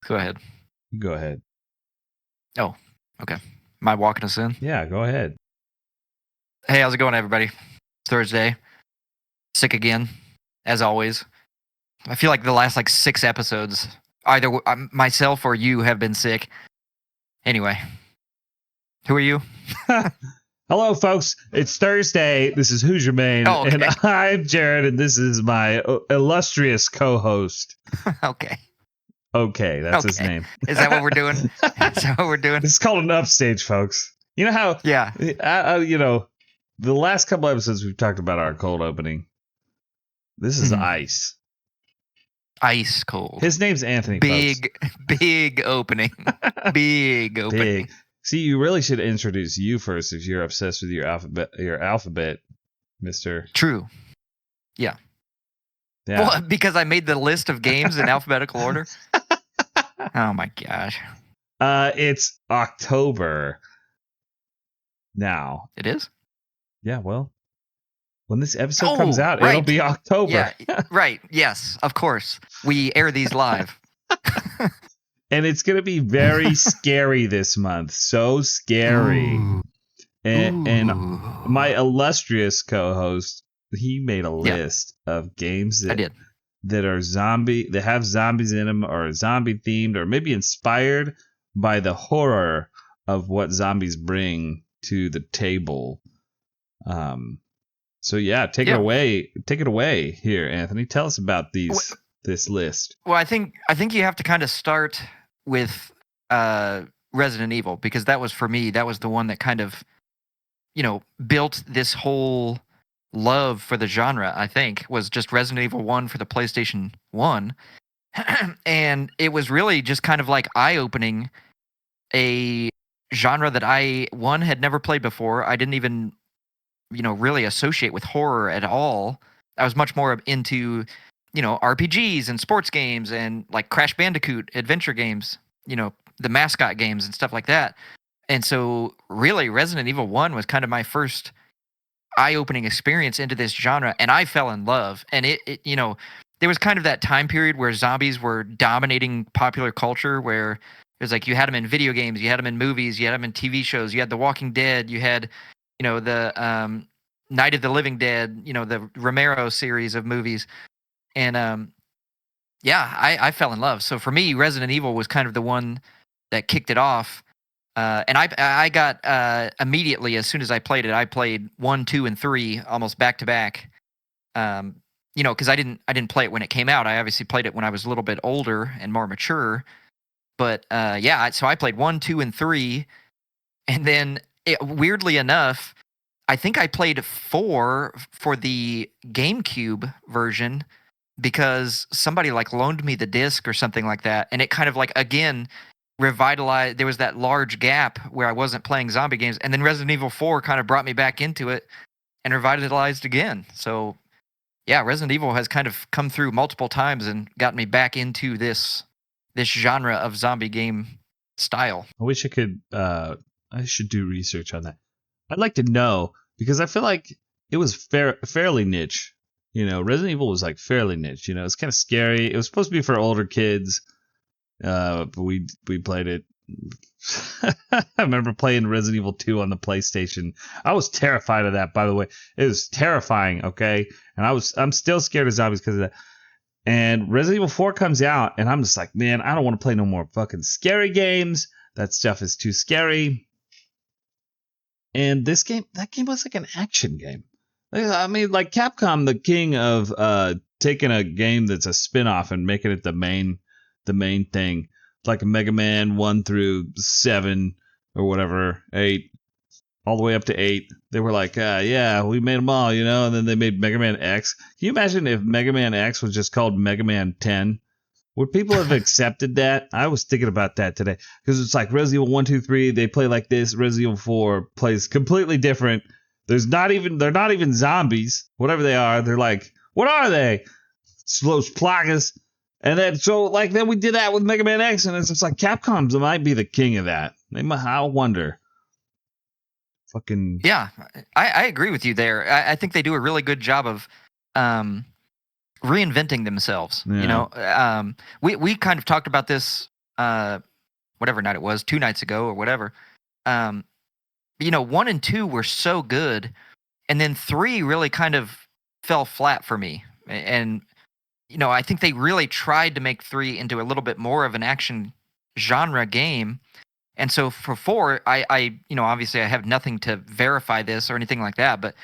Go ahead. Go ahead. Oh, okay. Am I walking us in? Yeah, go ahead. Hey, how's it going, everybody? It's Thursday. Sick again, as always. I feel like the last 6 episodes, either myself or you have been sick. Anyway, who are you? Hello, folks. It's Thursday. This is Who's Your Main, Oh, okay. and I'm Jared, and this is my illustrious co-host. Okay. Okay, that's his name. Is that what we're doing? Is that what we're doing? This is called an upstage, folks. You know how? Yeah. The last couple episodes we've talked about our cold opening. This is ice. Ice cold. His name's Anthony. Big opening. Big opening. Big. See, you really should introduce you first if you're obsessed with your alphabet, Mister. True. Yeah. Well, because I made the list of games in alphabetical order. Oh my gosh. It's October now. It is? Yeah, well, when this episode comes out, it'll be October. Yeah, right. Yes, of course. We air these live. And it's going to be very scary this month. So scary. Ooh. And my illustrious co-host, he made a list of games that are that have zombies in them, or zombie themed, or maybe inspired by the horror of what zombies bring to the table. So yeah, take it away. Take it away here, Anthony. Tell us about this list. Well, I think you have to kind of start with Resident Evil, because that was, for me, that was the one that kind of, built this whole love for the genre. I think was just Resident Evil 1 for the PlayStation 1. And it was really just kind of eye-opening, a genre that I had never played before. I didn't even really associate with horror at all. I was much more into RPGs and sports games and Crash Bandicoot adventure games, the mascot games and stuff like that. And so really Resident Evil 1 was kind of my first eye-opening experience into this genre, and I fell in love. And it there was kind of that time period where zombies were dominating popular culture, where it was you had them in video games, you had them in movies, you had them in TV shows, you had The Walking Dead, you had the Night of the Living Dead, the Romero series of movies. And I fell in love. So for me, Resident Evil was kind of the one that kicked it off. And I got immediately, as soon as I played it, I played 1, 2, and 3 almost back to back. Because I didn't play it when it came out. I obviously played it when I was a little bit older and more mature. But so I played 1, 2, and 3, and then weirdly enough, I think I played 4 for the GameCube version, because somebody loaned me the disc or something like that, and it kind of again revitalized. There was that large gap where I wasn't playing zombie games, and then Resident Evil 4 kind of brought me back into it and revitalized again. So yeah, Resident Evil has kind of come through multiple times and got me back into this genre of zombie game style. I wish I could I should do research on that. I'd like to know, because I feel like it was fairly niche. Resident Evil was fairly niche. It's kind of scary. It was supposed to be for older kids. But we played it. I remember playing Resident Evil 2 on the PlayStation. I was terrified of that, by the way. It was terrifying, okay? And I'm still scared of zombies because of that. And Resident Evil 4 comes out, and I'm just like, man, I don't want to play no more fucking scary games. That stuff is too scary. And that game was like an action game. I mean, Capcom, the king of taking a game that's a spin-off and making it the main thing, like Mega Man 1 through 7 or whatever, 8, all the way up to 8. They were we made them all, and then they made Mega Man X. Can you imagine if Mega Man X was just called Mega Man 10? Would people have accepted that? I was thinking about that today, because it's Resident Evil 1, 2, 3, they play like this. Resident Evil 4 plays completely different. They're not even zombies. Whatever they are, they're what are they? Los Plagas. And then then we did that with Mega Man X, and it's just Capcom might be the king of that. I wonder. Fucking yeah, I agree with you there. I think they do a really good job of reinventing themselves. Yeah. We kind of talked about this whatever night it was, 2 nights ago or whatever. 1 and 2 were so good, and then 3 really kind of fell flat for me. And I think they really tried to make 3 into a little bit more of an action genre game. And so for 4, I obviously I have nothing to verify this or anything like that, but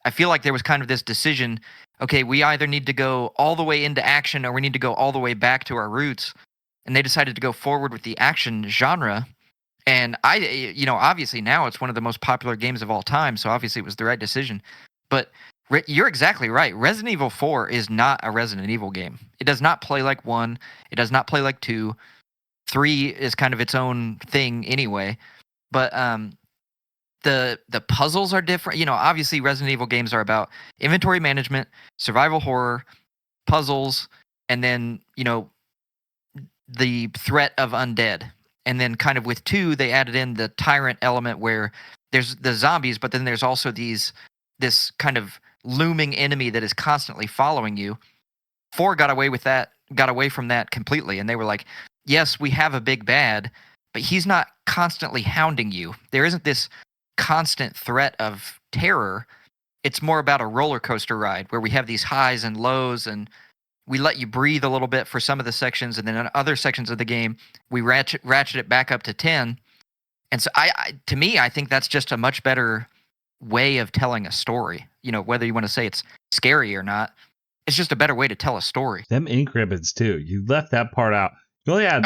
I feel like there was kind of this decision, okay, we either need to go all the way into action or we need to go all the way back to our roots. And they decided to go forward with the action genre. And obviously now it's one of the most popular games of all time, so obviously it was the right decision. But you're exactly right. Resident Evil 4 is not a Resident Evil game. It does not play like 1. It does not play like 2. 3 is kind of its own thing anyway. But the puzzles are different. Obviously Resident Evil games are about inventory management, survival horror, puzzles, and then, the threat of undead. And then kind of with 2, they added in the tyrant element where there's the zombies, but then there's also this kind of looming enemy that is constantly following you. 4 got away from that completely. And they were like, yes, we have a big bad, but he's not constantly hounding you. There isn't this constant threat of terror. It's more about a roller coaster ride where we have these highs and lows, and we let you breathe a little bit for some of the sections, and then in other sections of the game, we ratchet it back up to 10. And so to me, I think that's just a much better way of telling a story. Whether you want to say it's scary or not, it's just a better way to tell a story. Them ink ribbons too. You left that part out. You only had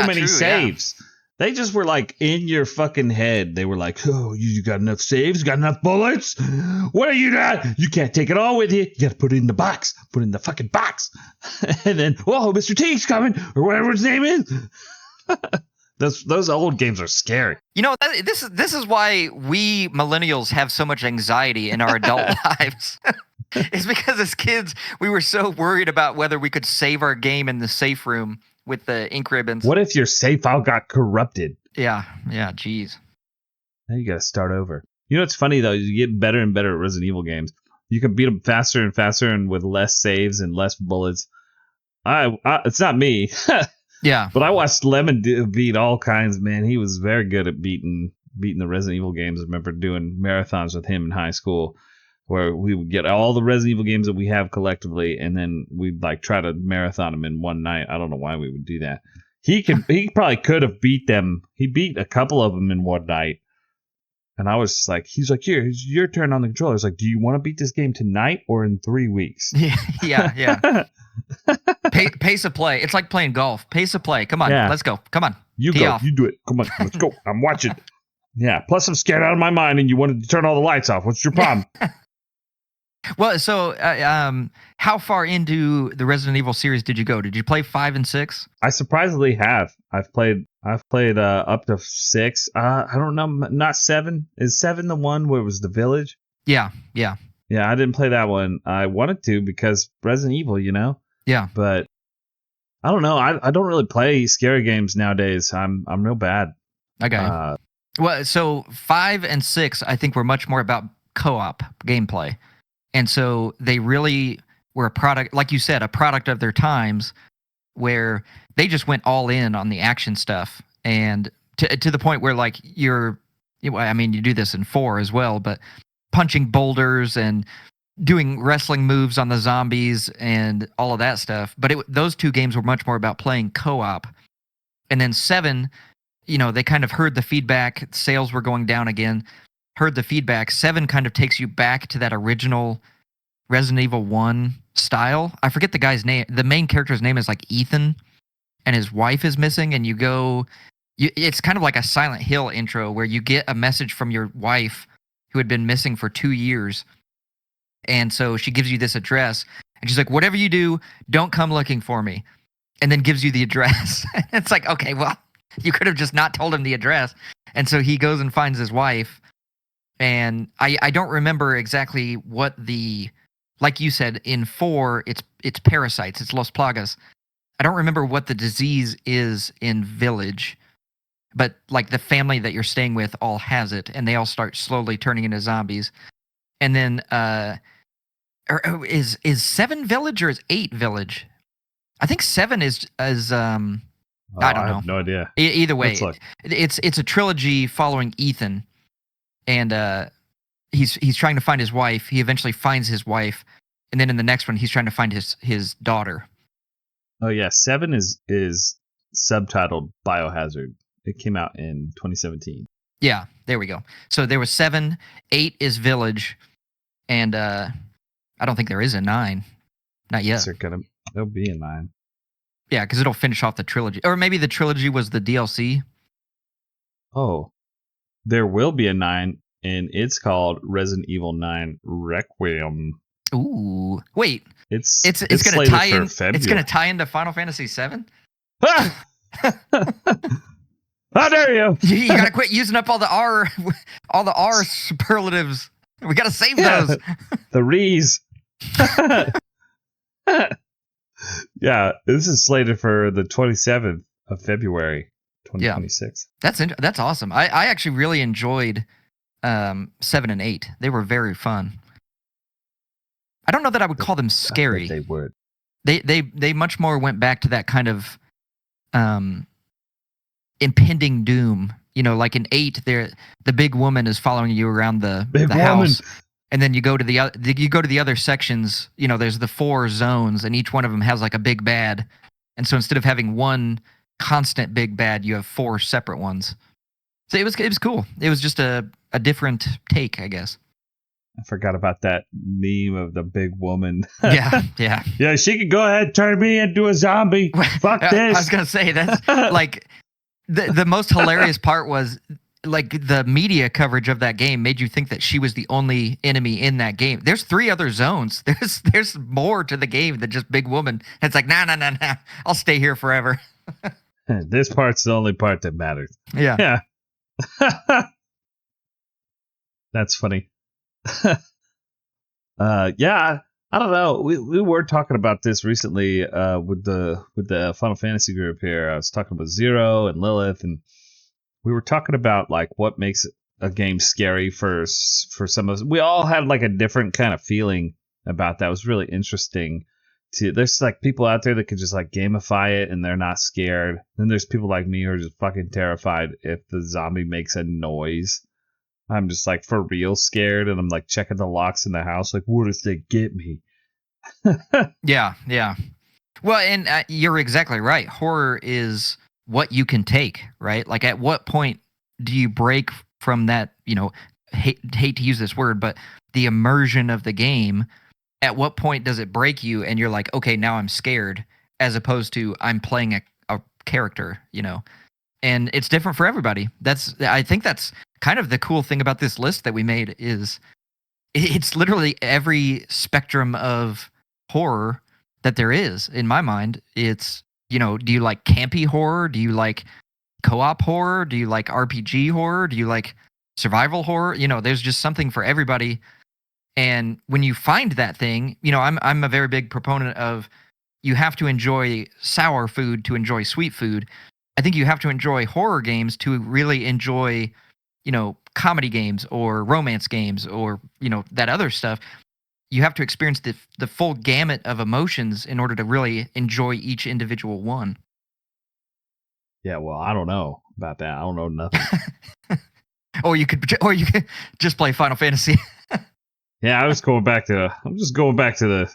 many saves. Yeah. They just were like in your fucking head. They were like, oh, you got enough saves? You got enough bullets? What are you doing? You can't take it all with you. You got to put it in the box. Put it in the fucking box. And then, whoa, Mr. T's coming, or whatever his name is. Those old games are scary. This is why we millennials have so much anxiety in our adult lives. It's because as kids, we were so worried about whether we could save our game in the safe room with the ink ribbons. What if your save file got corrupted? Yeah, geez. Now you gotta start over. It's funny though, you get better and better at Resident Evil games. You can beat them faster and faster and with less saves and less bullets. It's not me. Yeah. But I watched Lemon beat all kinds, man. He was very good at beating the Resident Evil games. I remember doing marathons with him in high school, where we would get all the Resident Evil games that we have collectively, and then we'd like try to marathon them in one night. I don't know why we would do that. He probably could have beat them. He beat a couple of them in one night. And I was just like, he's like, here, it's your turn on the controller. I was like, do you want to beat this game tonight or in 3 weeks? Yeah. Pace of play. It's like playing golf. Pace of play. Come on, Let's go. Come on. You go. You do it. Come on, let's go. I'm watching. Yeah. Plus, I'm scared out of my mind, and you wanted to turn all the lights off. What's your problem? Well, so how far into the Resident Evil series did you go? Did you play 5 and 6? I surprisingly have. I've played up to 6. I don't know, not 7. Is 7 the one where it was the village? Yeah. Yeah, I didn't play that one. I wanted to because Resident Evil, Yeah. But I don't know. I don't really play scary games nowadays. I'm real bad. Okay. Well, so 5 and 6, I think, were much more about co-op gameplay. And so they really were a product, like you said, a product of their times, where they just went all in on the action stuff, and to the point where like you do this in 4 as well, but punching boulders and doing wrestling moves on the zombies and all of that stuff. But those 2 games were much more about playing co-op. And then 7, they kind of heard the feedback. Sales were going down again. Heard the feedback. 7 kind of takes you back to that original Resident Evil 1 style. I forget the guy's name. The main character's name is like Ethan, and his wife is missing, and it's kind of like a Silent Hill intro where you get a message from your wife who had been missing for 2 years. And so she gives you this address, and she's like, whatever you do, don't come looking for me. And then gives you the address. It's like, okay, well, you could have just not told him the address. And so he goes and finds his wife. And I don't remember exactly what like you said, in 4, it's parasites, it's Los Plagas. I don't remember what the disease is in Village, but like the family that you're staying with all has it, and they all start slowly turning into zombies. And then is 7 Village or is 8 Village? I think 7 is Oh, I don't I know. have no idea. Either way, Let's look. it's a trilogy following Ethan, and he's trying to find his wife. He eventually finds his wife, and then in the next one, he's trying to find his daughter. Oh yeah, 7 is subtitled Biohazard. It came out in 2017. Yeah, there we go. So there was 7, 8 is Village, and I don't think there is a 9, not yet. There'll be a 9. Yeah, because it'll finish off the trilogy, or maybe the trilogy was the DLC. Oh, there will be a 9, and it's called Resident Evil 9 Requiem. Ooh, wait, It's it's going to slated tie for in. February. It's going to tie into Final Fantasy VII. Ah! How dare you? You got to quit using up all the R superlatives. We got to save those. The Rees. Yeah, this is slated for the 27th of February, 2026. That's awesome. I actually really enjoyed 7 and 8. They were very fun. I don't know that I would call them scary. They would. They much more went back to that kind of impending doom. You know, like in 8, the big woman is following you around the house, and then you go to the other sections. You know, there's the 4 zones, and each one of them has like a big bad. And so instead of having one constant big bad, you have 4 separate ones. So it was cool. It was just a different take, I guess. I forgot about that meme of the big woman. Yeah. Yeah, she could go ahead and turn me into a zombie. Fuck this. I was gonna say that's like the most hilarious part was like the media coverage of that game made you think that she was the only enemy in that game. There's 3 other zones. There's more to the game than just big woman. It's like nah. I'll stay here forever. This part's the only part that matters. Yeah. That's funny. Yeah, I don't know. We were talking about this recently with the Final Fantasy group here. I was talking about Zero and Lilith, and we were talking about like what makes a game scary for some of us. We all had like a different kind of feeling about that. It was really interesting. There's like people out there that could just like gamify it and they're not scared. Then there's people like me who are just fucking terrified if the zombie makes a noise. I'm just like for real scared, and I'm like checking the locks in the house. Like, what if they get me? Yeah. Well, and you're exactly right. Horror is what you can take, right? Like, at what point do you break from that? You know, hate to use this word, but the immersion of the game. At what point does it break you, and you're like, okay, now I'm scared, as opposed to I'm playing a character, you know? And it's different for everybody. I think that's kind of the cool thing about this list that we made is it's literally every spectrum of horror that there is in my mind. It's, you know, do you like campy horror? Do you like co-op horror? Do you like RPG horror? Do you like survival horror? You know, there's just something for everybody. And when you find that thing, you know, I'm a very big proponent of you have to enjoy sour food to enjoy sweet food. I think you have to enjoy horror games to really enjoy, you know, comedy games or romance games or, you know, that other stuff. You have to experience the full gamut of emotions in order to really enjoy each individual one. Yeah, well, I don't know about that. I don't know nothing. Or you could just play Final Fantasy. Yeah, I'm just going back to the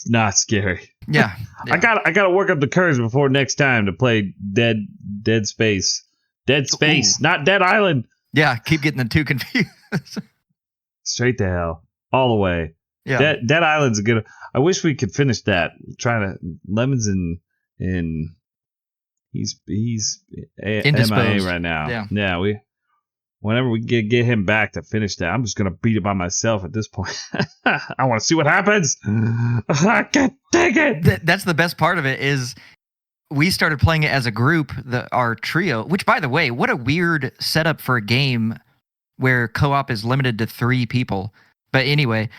not scary. Yeah. I gotta work up the courage before next time to play Dead Space. Dead Space, not Dead Island. Yeah, keep getting the two confused. Straight to hell. All the way. Yeah. Dead Island's a good. I wish we could finish that. Lemons in he's MIA right now. Yeah, whenever we get him back to finish that, I'm just gonna beat it by myself at this point. I want to see what happens. I can't take it. That's the best part of it is we started playing it as a group, our trio. Which, by the way, what a weird setup for a game where co-op is limited to 3 people. But anyway,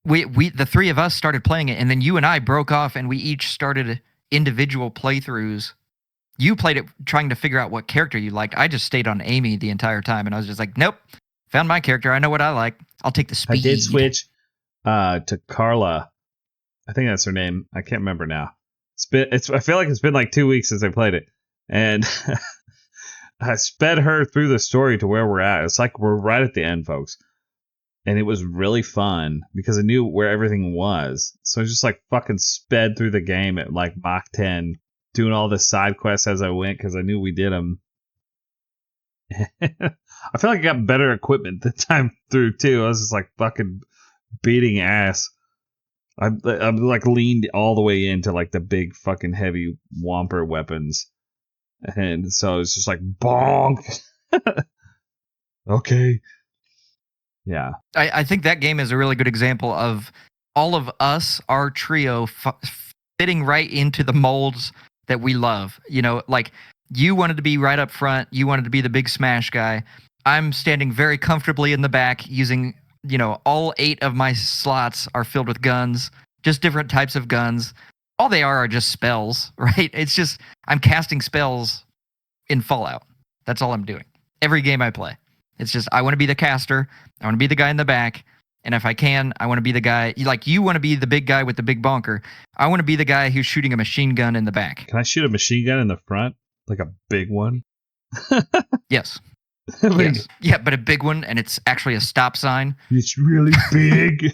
we the 3 of us started playing it, and then you and I broke off, and we each started individual playthroughs. You played it trying to figure out what character you liked. I just stayed on Amy the entire time, and I was just like, nope, found my character. I know what I like. I'll take the speed. I did switch to Carla. I think that's her name. I can't remember now. I feel like it's been like 2 weeks since I played it, and I sped her through the story to where we're at. It's like we're right at the end, folks. And it was really fun because I knew where everything was. So I just like fucking sped through the game at like Mach 10, doing all the side quests as I went because I knew we did them. I feel like I got better equipment the time through too. I was just like fucking beating ass. I'm like leaned all the way into like the big fucking heavy Whomper weapons. And so it's just like bonk. Okay. Yeah. I think that game is a really good example of all of us, our trio, fitting right into the molds that we love. You know, like you wanted to be right up front. You wanted to be the big smash guy. I'm standing very comfortably in the back using, you know, all 8 of my slots are filled with guns, just different types of guns. All they are just spells, right? It's just I'm casting spells in Fallout. That's all I'm doing. Every game I play. It's just I want to be the caster. I want to be the guy in the back. And if I can, I want to be the guy. Like you want to be the big guy with the big bonker. I want to be the guy who's shooting a machine gun in the back. Can I shoot a machine gun in the front? Like a big one? Yes. Yes. Yeah, but a big one, and it's actually a stop sign. It's really big.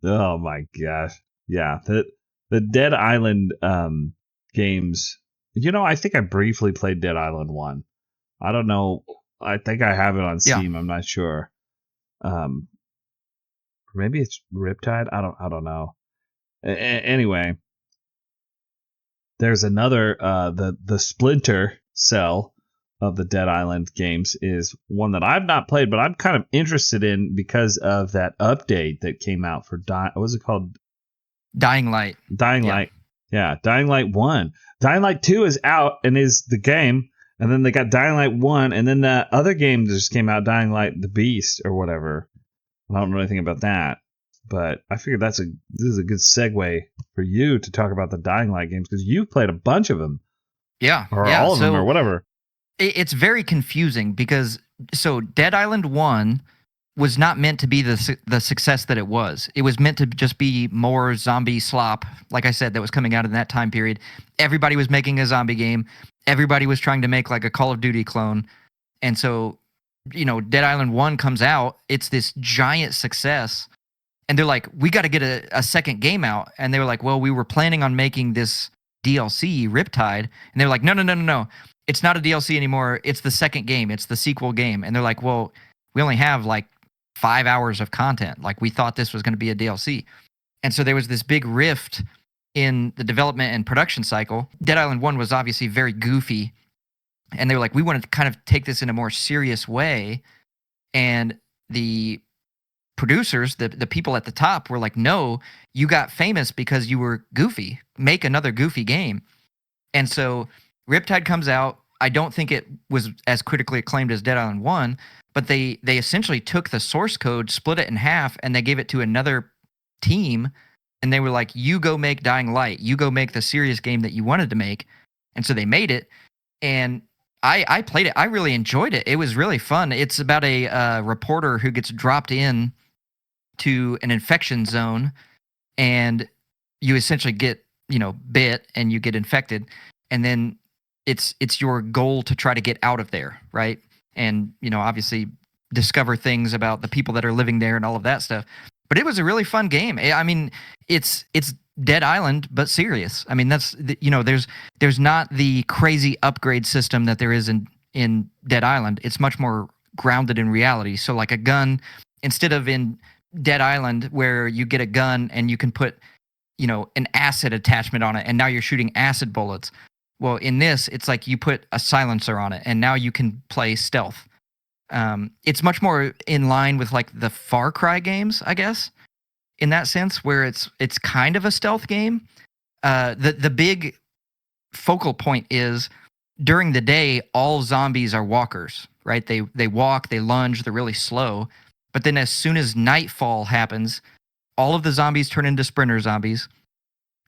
Oh my gosh. Yeah. The Dead Island games. You know, I think I briefly played Dead Island 1. I don't know. I think I have it on Steam. I'm not sure. Maybe it's Riptide. I don't know. Anyway, there's another. The Splinter Cell of the Dead Island games is one that I've not played, but I'm kind of interested in because of that update that came out for what was it called? Dying Light. Dying Light. Yeah, Dying Light 1. Dying Light 2 is out and is the game. And then they got Dying Light 1, and then the other game that just came out, Dying Light the Beast or whatever. I don't know anything about that. But I figured this is a good segue for you to talk about the Dying Light games because you've played a bunch of them. Yeah. Or all of them or whatever. It's very confusing because Dead Island 1 was not meant to be the success that it was. It was meant to just be more zombie slop, like I said, that was coming out in that time period. Everybody was making a zombie game. Everybody was trying to make like a Call of Duty clone. And so, you know, Dead Island 1 comes out. It's this giant success. And they're like, we got to get a second game out. And they were like, well, we were planning on making this DLC, Riptide. And they're like, no. It's not a DLC anymore. It's the second game. It's the sequel game. And they're like, well, we only have like 5 hours of content. Like we thought this was going to be a DLC. And so there was this big rift in the development and production cycle. Dead Island 1 was obviously very goofy. And they were like, we wanted to kind of take this in a more serious way. And the producers, the people at the top were like, no, you got famous because you were goofy. Make another goofy game. And so Riptide comes out. I don't think it was as critically acclaimed as Dead Island 1, but they essentially took the source code, split it in half, and they gave it to another team. And they were like, you go make Dying Light. You go make the serious game that you wanted to make. And so they made it. And I played it. I really enjoyed it. It was really fun. It's about a reporter who gets dropped in to an infection zone. And you essentially get, you know, bit and you get infected. And then it's your goal to try to get out of there, right? And, you know, obviously discover things about the people that are living there and all of that stuff. But it was a really fun game. I mean, it's Dead Island, but serious. I mean, that's, you know, there's not the crazy upgrade system that there is in Dead Island. It's much more grounded in reality. So like a gun, instead of in Dead Island where you get a gun and you can put, you know, an acid attachment on it and now you're shooting acid bullets. Well, in this, it's like you put a silencer on it and now you can play stealth. It's much more in line with like the Far Cry games, I guess, in that sense, where it's kind of a stealth game. The big focal point is during the day, all zombies are walkers, right? They walk, they lunge, they're really slow. But then as soon as nightfall happens, all of the zombies turn into sprinter zombies.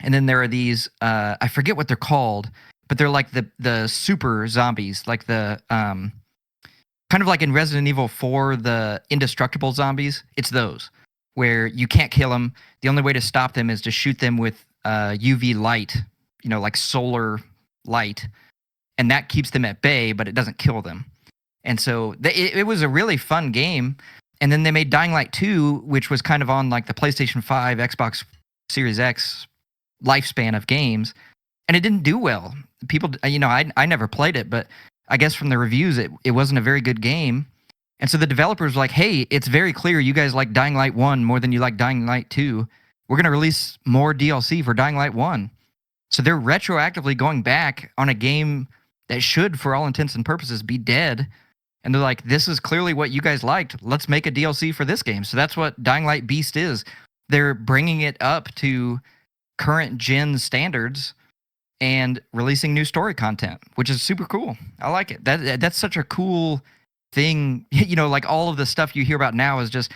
And then there are these, I forget what they're called, but they're like the super zombies, like the kind of like in Resident Evil 4, the indestructible zombies. It's those where you can't kill them. The only way to stop them is to shoot them with UV light, like solar light, and that keeps them at bay, but it doesn't kill them. And so it was a really fun game. And then they made Dying Light 2, which was kind of on like the PlayStation 5, Xbox Series X lifespan of games, and it didn't do well. People, I never played it, but I guess from the reviews, it wasn't a very good game. And so the developers were like, hey, it's very clear you guys like Dying Light 1 more than you like Dying Light 2. We're going to release more DLC for Dying Light 1. So they're retroactively going back on a game that should, for all intents and purposes, be dead. And they're like, this is clearly what you guys liked. Let's make a DLC for this game. So that's what Dying Light Beast is. They're bringing it up to current gen standards and releasing new story content, which is super cool. I like it. That's such a cool thing. Like all of the stuff you hear about now is just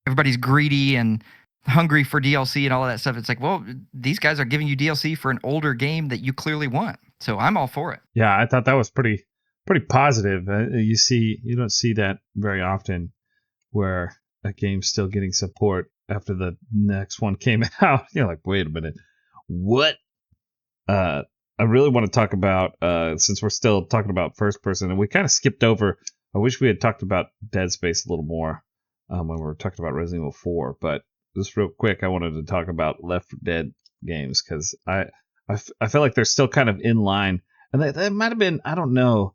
everybody's greedy and hungry for DLC and all of that stuff. It's like, well, these guys are giving you DLC for an older game that you clearly want. So I'm all for it. Yeah, I thought that was pretty positive. You don't see that very often, where a game's still getting support after the next one came out. You're like, wait a minute, what? I really want to talk about, since we're still talking about first person, and we kind of skipped over. I wish we had talked about Dead Space a little more when we were talking about Resident Evil 4. But just real quick, I wanted to talk about Left 4 Dead games, because I feel like they're still kind of in line, and that might have been, I don't know,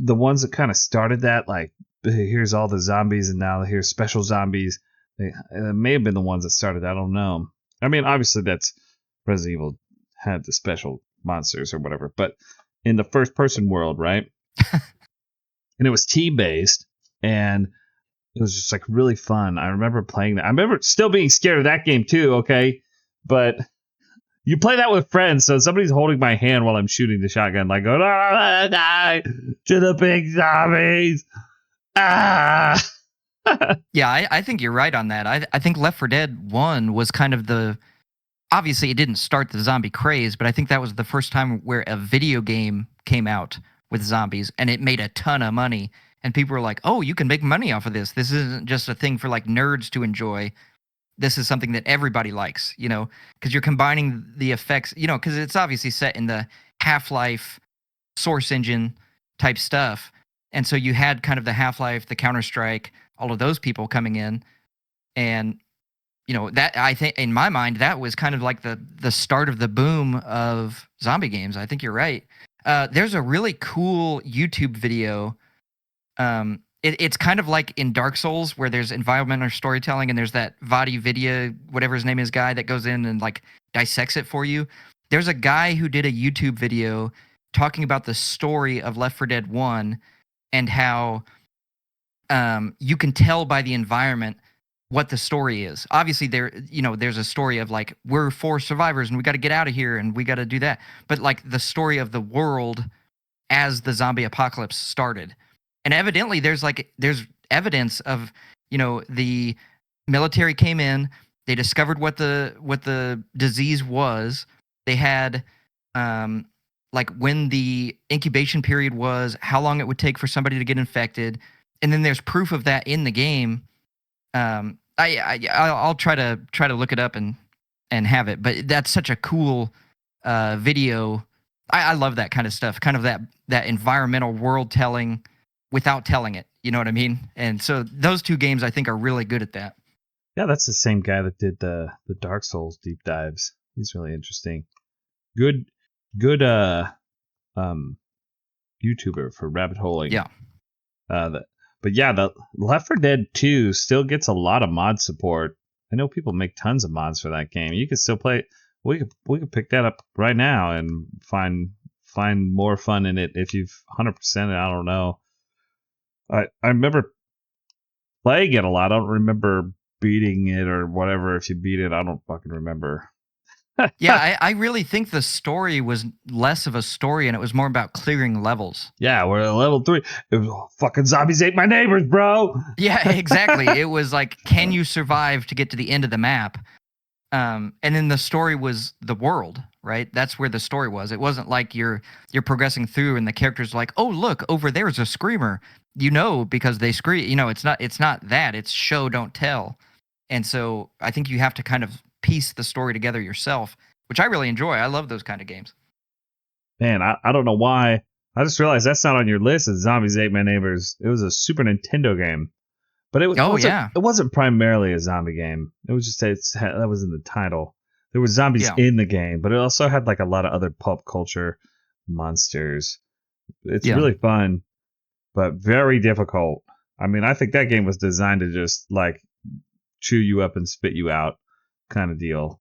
the ones that kind of started that, like, here's all the zombies and now here's special zombies. It may have been the ones that started that. I don't know. I mean, obviously that's Resident Evil had the special monsters or whatever, but in the first person world, right? And it was team based, and it was just like really fun. I remember playing that. I remember still being scared of that game too, okay? But you play that with friends, so somebody's holding my hand while I'm shooting the shotgun, like, go, die to the big zombies. Ah! Yeah, I think you're right on that. I think Left 4 Dead 1 was kind of obviously it didn't start the zombie craze, but I think that was the first time where a video game came out with zombies, and it made a ton of money. And people were like, oh, you can make money off of this. This isn't just a thing for like nerds to enjoy. This is something that everybody likes, because you're combining the effects, because it's obviously set in the Half-Life Source Engine type stuff. And so you had kind of the Half-Life, the Counter-Strike, all of those people coming in. And, that, I think, in my mind, that was kind of like the start of the boom of zombie games. I think you're right. There's a really cool YouTube video. It's kind of like in Dark Souls, where there's environmental storytelling, and there's that VaatiVidya, whatever his name is, guy that goes in and like dissects it for you. There's a guy who did a YouTube video talking about the story of Left 4 Dead 1 and how you can tell by the environment what the story is. Obviously, there's a story of like, we're 4 survivors and we got to get out of here and we got to do that. But like the story of the world as the zombie apocalypse started. And evidently there's evidence of, the military came in, they discovered what the disease was. They had like when the incubation period was, how long it would take for somebody to get infected. And then there's proof of that in the game. I'll try to look it up and have it, but that's such a cool video. I love that kind of stuff, kind of that environmental world telling without telling it. You know what I mean? And so those two games I think are really good at that. Yeah, that's the same guy that did the Dark Souls deep dives. He's really interesting. Good YouTuber for rabbit holing. Yeah. But yeah, the Left 4 Dead 2 still gets a lot of mod support. I know people make tons of mods for that game. You can still play. We could pick that up right now and find more fun in it if you've 100% it. I don't know. I remember playing it a lot. I don't remember beating it or whatever. If you beat it, I don't fucking remember. Yeah, I really think the story was less of a story and it was more about clearing levels. Yeah, we're at level 3. It was, fucking zombies ate my neighbors, bro. Yeah, exactly. It was like, can you survive to get to the end of the map? And then the story was the world, right? That's where the story was. It wasn't like you're progressing through and the character's like, oh, look, over there's a screamer. Because they scream. It's not that. It's show, don't tell. And so I think you have to kind of piece the story together yourself which I really enjoy. I love those kind of games. Man, I don't know why. I just realized that's not on your list of Zombies Ate My Neighbors. It was a Super Nintendo game. But Oh yeah, it wasn't primarily a zombie game. It was just that was in the title. There were zombies yeah, in the game, but it also had like a lot of other pulp culture monsters. It's yeah. really fun, but very difficult. I mean, I think that game was designed to just like chew you up and spit you out kind of deal.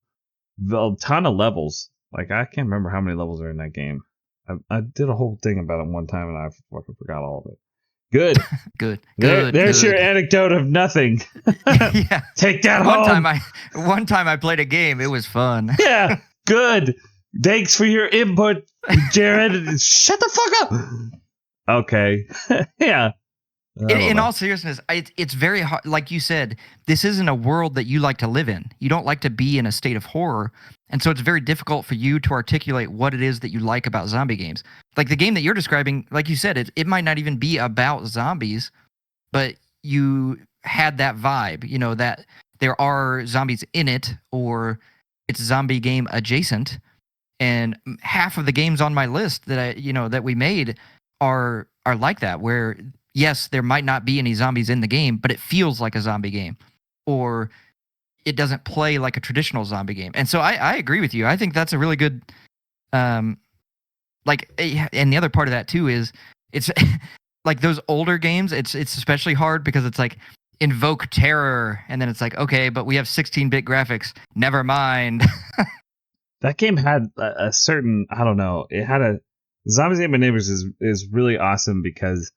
A ton of levels. Like I can't remember how many levels are in that game. I did a whole thing about it one time and I fucking forgot all of it. Good. Good, There's your good. anecdote of nothing. Yeah. Take that One home. one time I played a game. It was fun. Yeah, good. Thanks for your input, Jared. Shut the fuck up. Okay. Yeah. In all seriousness, it's very hard. Like you said, this isn't a world that you like to live in. You don't like to be in a state of horror. And so it's very difficult for you to articulate what it is that you like about zombie games. Like the game that you're describing, like you said, it might not even be about zombies, but you had that vibe, that there are zombies in it or it's zombie game adjacent. And half of the games on my list that we made are like that, where yes, there might not be any zombies in the game, but it feels like a zombie game, or it doesn't play like a traditional zombie game. And so I agree with you. I think that's a really good, and the other part of that too is it's like those older games. It's especially hard because it's like invoke terror, and then it's like, okay, but we have 16-bit graphics. Never mind. That game had a certain, I don't know, it had a Zombies Ate My Neighbors is really awesome because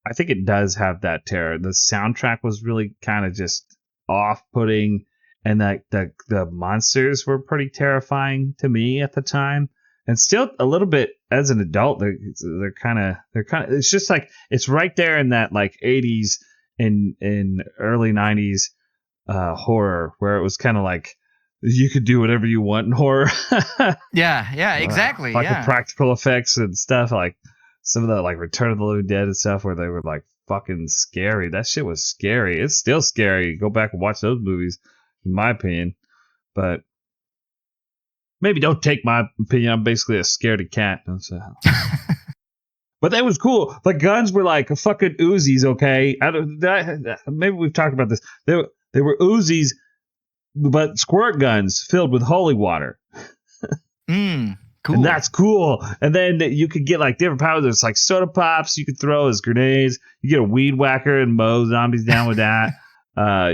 I think it does have that terror. The soundtrack was really kind of just off-putting, and that the monsters were pretty terrifying to me at the time, and still a little bit as an adult. They're kind of it's just like it's right there in that like 80s and early 90s horror where it was kind of like you could do whatever you want in horror. Yeah, exactly. Like yeah. the practical effects and stuff, like some of the like Return of the Living Dead and stuff, where they were like fucking scary. That shit was scary. It's still scary. Go back and watch those movies, in my opinion. But maybe don't take my opinion. I'm basically a scaredy cat. But that was cool. The guns were like fucking Uzis. Okay, maybe we've talked about this. They were Uzis, but squirt guns filled with holy water. Cool. And that's cool. And then you could get like different powers. There's like soda pops you could throw as grenades. You get a weed whacker and mow zombies down with that.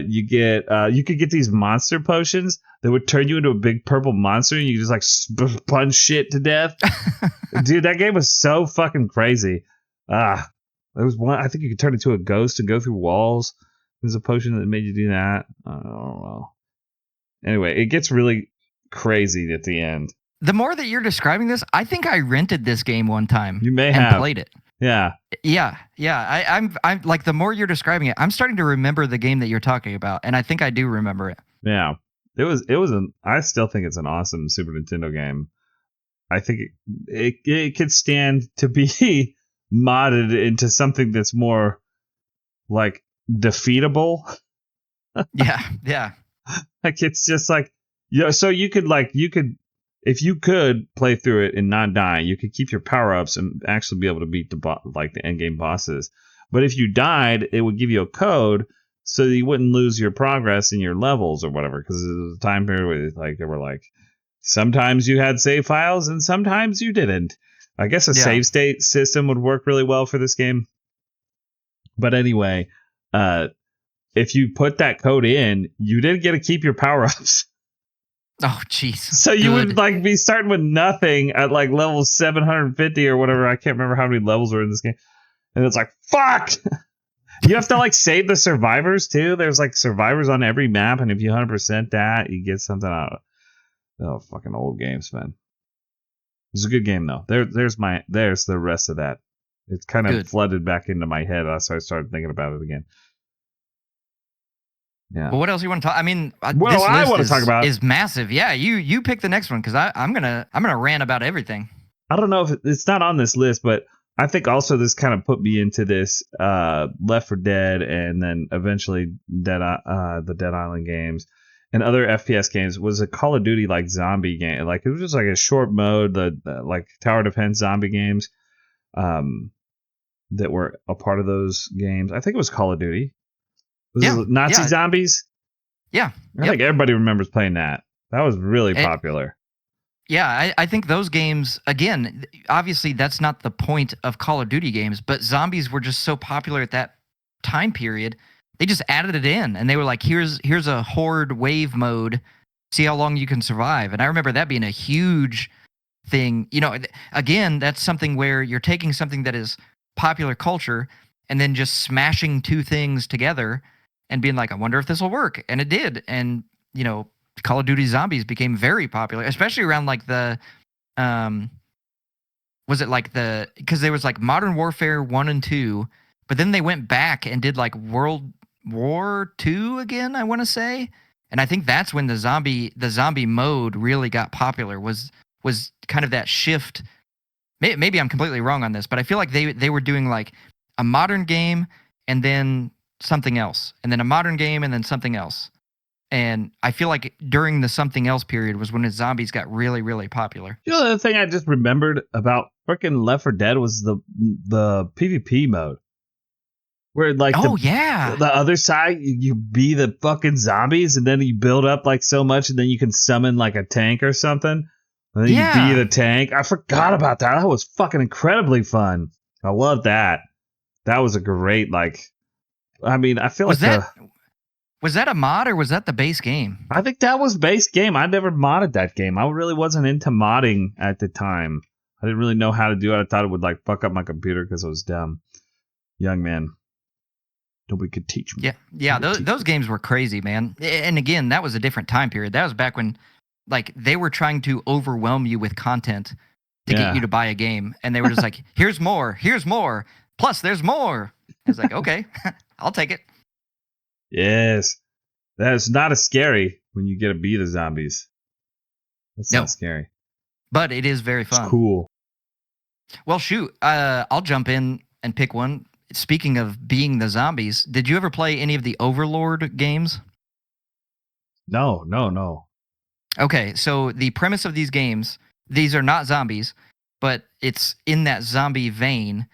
You could get these monster potions that would turn you into a big purple monster, and you could just like punch shit to death. Dude, that game was so fucking crazy. There was one, I think you could turn into a ghost and go through walls. There's a potion that made you do that. I don't know. Anyway, it gets really crazy at the end. The more that you're describing this, I think I rented this game one time. You may and have played it. Yeah. I'm like, the more you're describing it, I'm starting to remember the game that you're talking about, and I think I do remember it. Yeah. I still think it's an awesome Super Nintendo game. I think it could stand to be modded into something that's more like defeatable. Yeah. Like it's just like, so you could if you could play through it and not die, you could keep your power ups and actually be able to beat the end game bosses. But if you died, it would give you a code so that you wouldn't lose your progress in your levels or whatever. Because there was a time period where like there were like sometimes you had save files and sometimes you didn't. I guess a save state system would work really well for this game. But anyway, if you put that code in, you didn't get to keep your power ups. Oh, jeez. So you would like be starting with nothing at like level 750 or whatever. I can't remember how many levels are in this game. And it's like, fuck! You have to like save the survivors too. There's like survivors on every map, and if you 100% that, you get something out of it. Oh, fucking old games, man. It's a good game though. There's the rest of that. It's kind of flooded back into my head, so I started thinking about it again. Yeah. Well, what else do you want to talk? I mean, I want to talk about is massive. Yeah, you pick the next one because I'm gonna rant about everything. I don't know if it's not on this list, but I think also this kind of put me into this Left 4 Dead and then eventually the Dead Island games. and other FPS games was a Call of Duty like zombie game. Like it was just like a short mode, the like tower defense zombie games that were a part of those games. I think it was Call of Duty. Was it Nazi zombies? Yeah. I think everybody remembers playing that. That was really popular. Yeah, I think those games, again, obviously that's not the point of Call of Duty games, but zombies were just so popular at that time period. They just added it in, and they were like, here's a horde wave mode. See how long you can survive. And I remember that being a huge thing. You know, again, that's something where you're taking something that is popular culture and then just smashing two things together and being like, I wonder if this will work. And it did. And, you know, Call of Duty Zombies became very popular, especially around like the, was it like because there was like Modern Warfare 1 and 2, but then they went back and did like World War II again, I want to say. And I think that's when the zombie mode really got popular, was kind of that shift. Maybe I'm completely wrong on this, but I feel like they were doing like a modern game and then something else, and then a modern game and then something else. And I feel like during the something else period was when the zombies got really, really popular. You know, the thing I just remembered about freaking Left 4 Dead was the PvP mode. Where like the other side, you be the fucking zombies, and then you build up like so much, and then you can summon like a tank or something. And then you be the tank. I forgot about that. That was fucking incredibly fun. I love that. That was a great, like, I mean, I feel was that a mod or was that the base game? I think that was base game. I never modded that game. I really wasn't into modding at the time. I didn't really know how to do it. I thought it would like fuck up my computer because I was dumb. Young man. Nobody could teach me. Yeah. Those games were crazy, man. And again, that was a different time period. That was back when, like, they were trying to overwhelm you with content to get you to buy a game, and they were just like, "Here's more. Plus, there's more." I was like, "Okay, I'll take it." Yes, that is not as scary when you get to be the zombies. That's not scary, but it is very fun. It's cool. Well, shoot, I'll jump in and pick one. Speaking of being the zombies, did you ever play any of the Overlord games? No. Okay, so the premise of these games, these are not zombies, but it's in that zombie vein,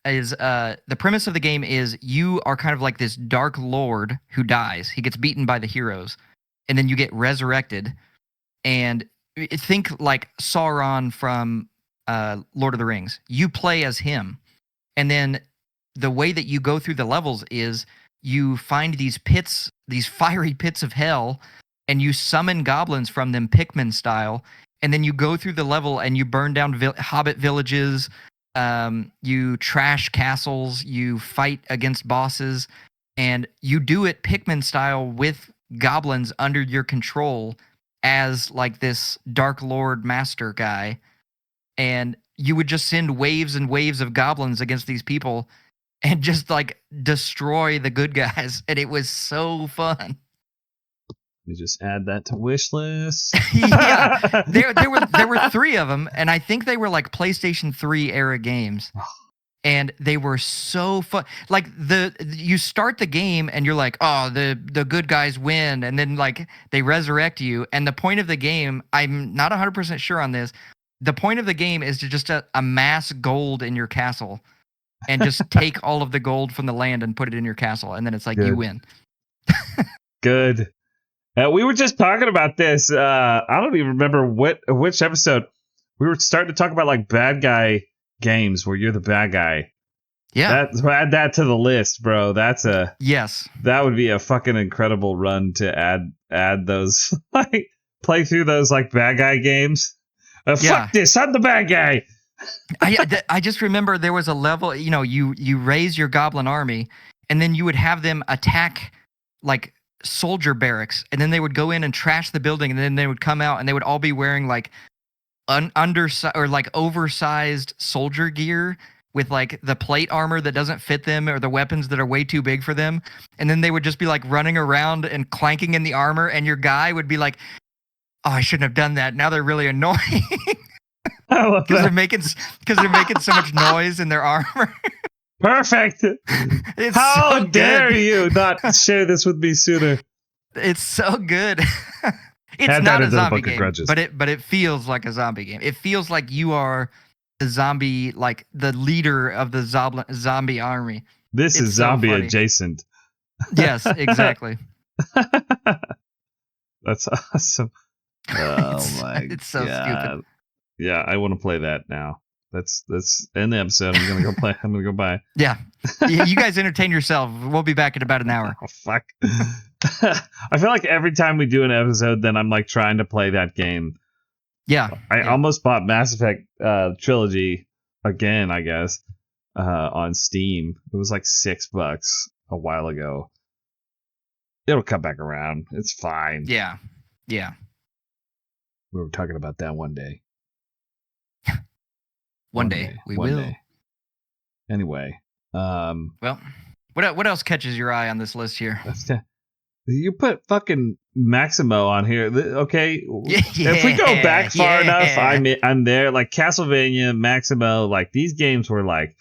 is the premise of the game is you are kind of like this dark lord who dies. He gets beaten by the heroes, and then you get resurrected. And think like Sauron from Lord of the Rings. You play as him, and then the way that you go through the levels is you find these pits, these fiery pits of hell, and you summon goblins from them, Pikmin style. And then you go through the level and you burn down hobbit villages, you trash castles, you fight against bosses, and you do it Pikmin style with goblins under your control as like this Dark Lord master guy. And you would just send waves and waves of goblins against these people and just like destroy the good guys. And it was so fun. You just add that to wish list. Yeah, there were 3 of them, and I think they were like PlayStation 3 era games, and they were so fun. Like you start the game and you're like, oh, the good guys win, and then like they resurrect you. And the point of the game, I'm not 100% sure on this. The point of the game is to just amass gold in your castle, and just take all of the gold from the land and put it in your castle, and then it's like you win. Good. We were just talking about this. I don't even remember which episode. We were starting to talk about like bad guy games where you're the bad guy. Yeah. Add that to the list, bro. Yes. That would be a fucking incredible run to add those, like play through those like bad guy games. Fuck this, I'm the bad guy. I just remember there was a level, you know, you raise your goblin army, and then you would have them attack like soldier barracks, and then they would go in and trash the building, and then they would come out and they would all be wearing like undersized or like oversized soldier gear with like the plate armor that doesn't fit them or the weapons that are way too big for them, and then they would just be like running around and clanking in the armor, and your guy would be like, oh, I shouldn't have done that, now they're really annoying. Because they're making so much noise in their armor. Perfect. How dare you not share this with me sooner? It's so good. It's Add that not a into the zombie Book of game, Grudges. but it feels like a zombie game. It feels like you are the zombie, like the leader of the zombie army. This It's is so zombie funny. adjacent. Yes, exactly. That's awesome. Oh my It's so god. stupid. Yeah, I want to play that now. That's end the episode. I'm gonna go play. I'm gonna go buy. Yeah. You guys entertain yourself. We'll be back in about an hour. Oh fuck. I feel like every time we do an episode, then I'm like trying to play that game. Yeah. I yeah. almost bought Mass Effect Trilogy again, I guess, on Steam. It was like $6 a while ago. It'll come back around. It's fine. Yeah. Yeah. We were talking about that one day. One day we one will. day. Anyway, Well, what else catches your eye on this list here? you put fucking Maximo on here. Okay, Yeah, if we go back far enough, yeah. I'm there. Like Castlevania, Maximo, like these games were like,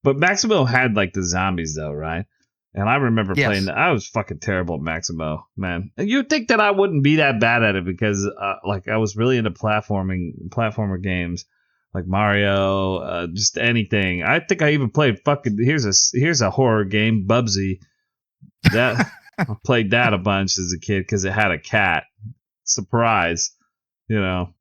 but Maximo had like the zombies though, right? And I remember Yes. playing that. I was fucking terrible at Maximo, man. And you'd think that I wouldn't be that bad at it because like I was really into platformer games. Like Mario, just anything. I think I even played fucking. Here's a horror game, Bubsy. That I played that a bunch as a kid because it had a cat. Surprise, you know.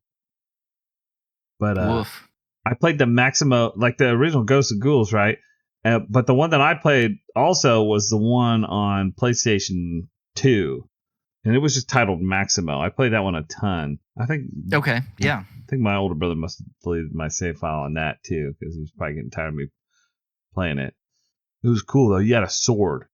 But Woof. I played the Maximo, like the original Ghosts of Ghouls, right? But the one that I played also was the one on PlayStation 2, and it was just titled Maximo. I played that one a ton. I think. Okay. Yeah. I think my older brother must have deleted my save file on that too, because he was probably getting tired of me playing it. It was cool though. You had a sword.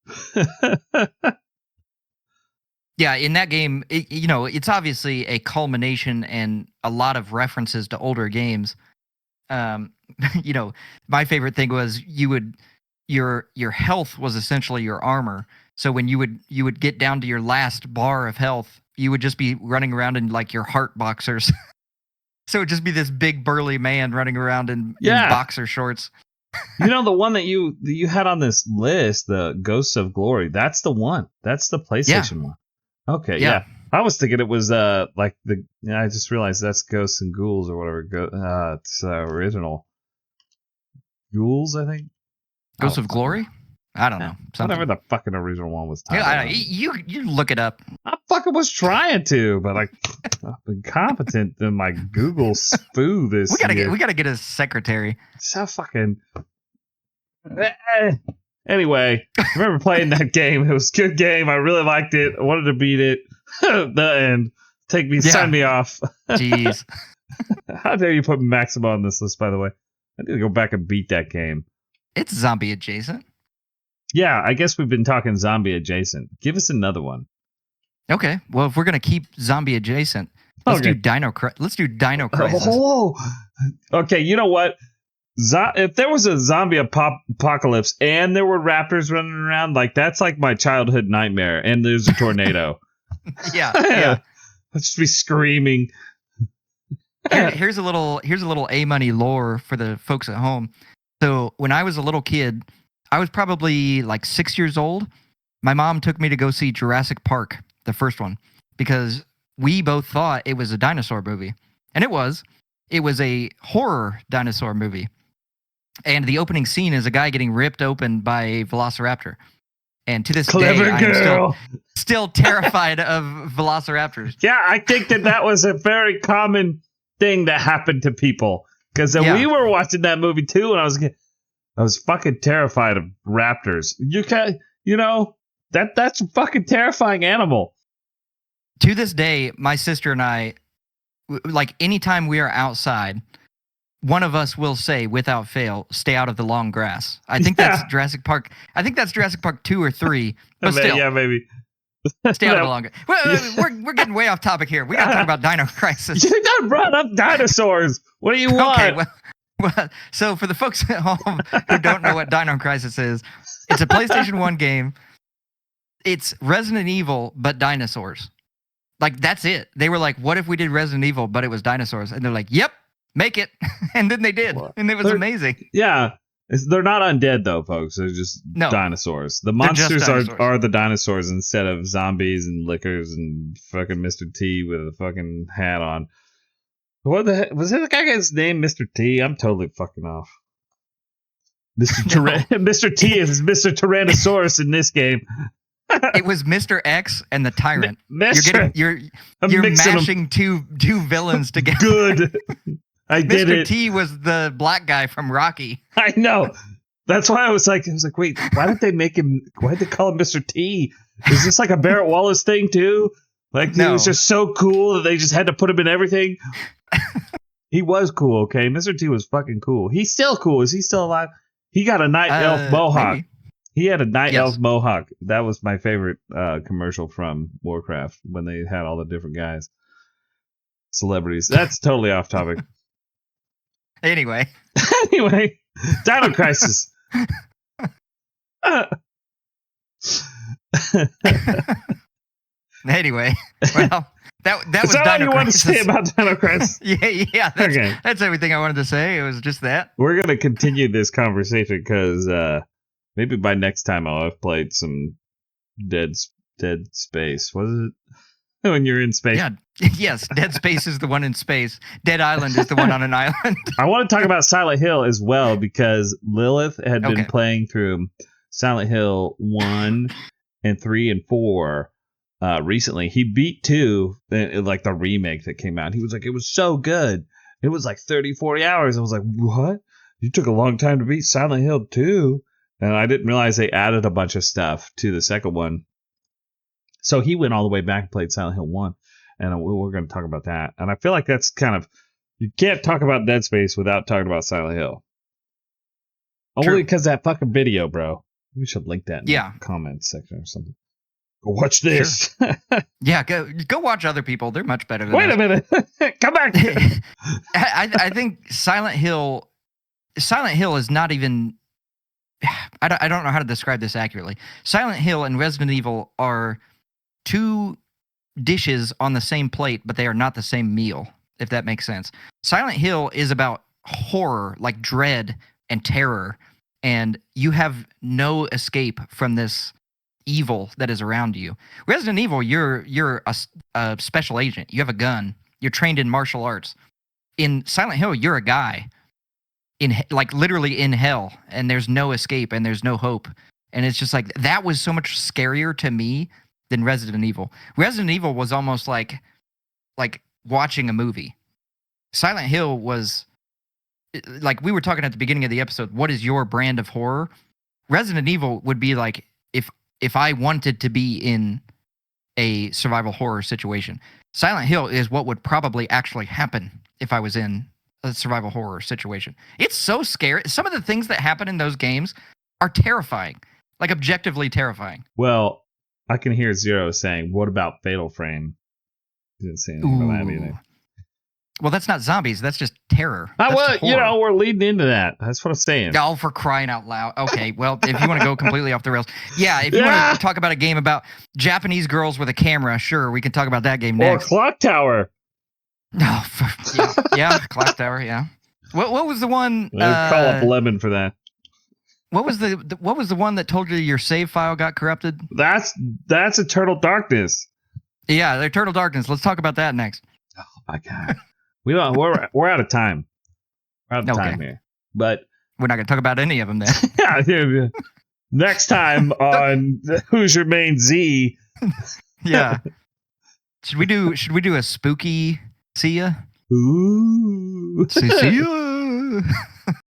Yeah, in that game, it's obviously a culmination and a lot of references to older games. My favorite thing was your health was essentially your armor. So when you would get down to your last bar of health, you would just be running around in like your heart boxers. So it'd just be this big burly man running around in boxer shorts. The one that you had on this list, the Ghosts of Glory, that's the one. That's the PlayStation one. Okay, yeah. I was thinking it was like I just realized that's Ghosts and Ghouls or whatever. It's original. Ghouls, I think. Ghosts of Glory? I don't know. Whatever the fucking original one was titled. Yeah, I know. You look it up. I fucking was trying to, but I've been competent in my Google spoo this We gotta get a secretary. So fucking. Anyway, I remember playing that game. It was a good game. I really liked it. I wanted to beat it. The end. Sign me off. Jeez. How dare you put Maximo on this list, by the way? I need to go back and beat that game. It's zombie adjacent. Yeah, I guess we've been talking zombie adjacent. Give us another one. Okay. Well, if we're gonna keep zombie adjacent, let's do Dino Crisis. Oh. Okay, you know what? If there was a zombie apocalypse and there were raptors running around, like that's like my childhood nightmare. And there's a tornado. Yeah. Let's just be screaming. Here's a little A-Money lore for the folks at home. So when I was a little kid, I was probably like 6 years old. My mom took me to go see Jurassic Park, the first one, because we both thought it was a dinosaur movie. And it was. It was a horror dinosaur movie. And the opening scene is a guy getting ripped open by a velociraptor. And to this day, I'm still terrified of velociraptors. Yeah, I think that was a very common thing that happened to people. Because we were watching that movie too, and I was fucking terrified of raptors. That's a fucking terrifying animal. To this day, my sister and I, like anytime we are outside, one of us will say without fail, "Stay out of the long grass." I think that's Jurassic Park. I think that's Jurassic Park 2 or 3. But still, yeah, maybe. Stay out of the long grass. We're getting way off topic here. We got to talk about Dino Crisis. You done brought up dinosaurs. What do you want? Okay, well, so for the folks at home who don't know what Dino Crisis is, it's a PlayStation 1 game. It's Resident Evil, but dinosaurs. Like, that's it. They were like, what if we did Resident Evil, but it was dinosaurs? And they're like, yep, make it. And then they did. And it was amazing. Yeah. They're not undead though, folks. They're just No. dinosaurs. The They're just monsters dinosaurs. are the dinosaurs instead of zombies and lickers and fucking Mr. T with a fucking hat on. What the heck? Was that the guy's name, Mr. T? I'm totally fucking off. Mr. T is Mr. Tyrannosaurus in this game. It was Mr. X and the Tyrant. Mr. You're I'm mixing mashing two villains together. Good. I did Mr. it. T was the black guy from Rocky. I know. That's why I was like, wait, why did they call him Mr. T? Is this like a Barrett Wallace thing too? Like, No. He was just so cool that they just had to put him in everything. He was cool, okay? Mr. T was fucking cool. He's still cool. Is he still alive? He got a night elf mohawk. Maybe. He had a night Yes. elf mohawk. That was my favorite commercial from Warcraft when they had all the different guys. Celebrities. That's totally off topic. Anyway. Anyway, Dino Crisis. Anyway. Well, that Is was that all Dino you wanted to Crisis. say about Dino Crisis? Yeah. That's, Okay. that's everything I wanted to say. It was just that. We're going to continue this conversation because maybe by next time I'll have played some Dead Space. Was it? When you're in space. Yeah. Yes. Dead Space is the one in space. Dead Island is the one on an island. I want to talk about Silent Hill as well because Lilith had been Okay. playing through Silent Hill 1 and 3 and 4 recently. He beat 2, like the remake that came out. He was like, it was so good. It was like 30, 40 hours. I was like, what? You took a long time to beat Silent Hill 2? And I didn't realize they added a bunch of stuff to the second one. So he went all the way back and played Silent Hill 1. And we're going to talk about that. And I feel like that's kind of... You can't talk about Dead Space without talking about Silent Hill. True. Only because that fucking video, bro. We should link that in Yeah. the comments section or something. Go watch this. Yeah. Go watch other people. They're much better than Wait us. a minute. Come back. I think Silent Hill is not even. I don't know how to describe this accurately. Silent Hill and Resident Evil are two dishes on the same plate, but they are not the same meal, if that makes sense. Silent Hill is about horror, like dread and terror, and you have no escape from this evil that is around you. Resident Evil, you're a special agent. You have a gun. You're trained in martial arts. In Silent Hill, you're a guy like literally in hell, and there's no escape and there's no hope. And it's just like that was so much scarier to me than Resident Evil. Resident Evil was almost like watching a movie. Silent Hill was like we were talking at the beginning of the episode. What is your brand of horror? Resident Evil would be like if I wanted to be in a survival horror situation. Silent Hill is what would probably actually happen if I was in a survival horror situation. It's so scary. Some of the things that happen in those games are terrifying, like objectively terrifying. Well, I can hear Zero saying, what about Fatal Frame? He didn't say anything about that either. Well, that's not zombies. That's just terror. That's Well, horror. we're leading into that. That's what I'm saying. Oh, for crying out loud. Okay, well, if you want to go completely off the rails. Yeah, if you want to talk about a game about Japanese girls with a camera, sure, we can talk about that game Or next. Clock Tower. No, yeah, Clock Tower, yeah. What was the one? Call up Lemon for that. What was the one that told you your save file got corrupted? That's Eternal Darkness. Yeah, the Eternal Darkness. Let's talk about that next. Oh my god. We're out of time. We're out of time here. But We're not going to talk about any of them then. yeah, next time on Who's Your Main Z. Yeah. Should we do a spooky see ya? Ooh. See ya.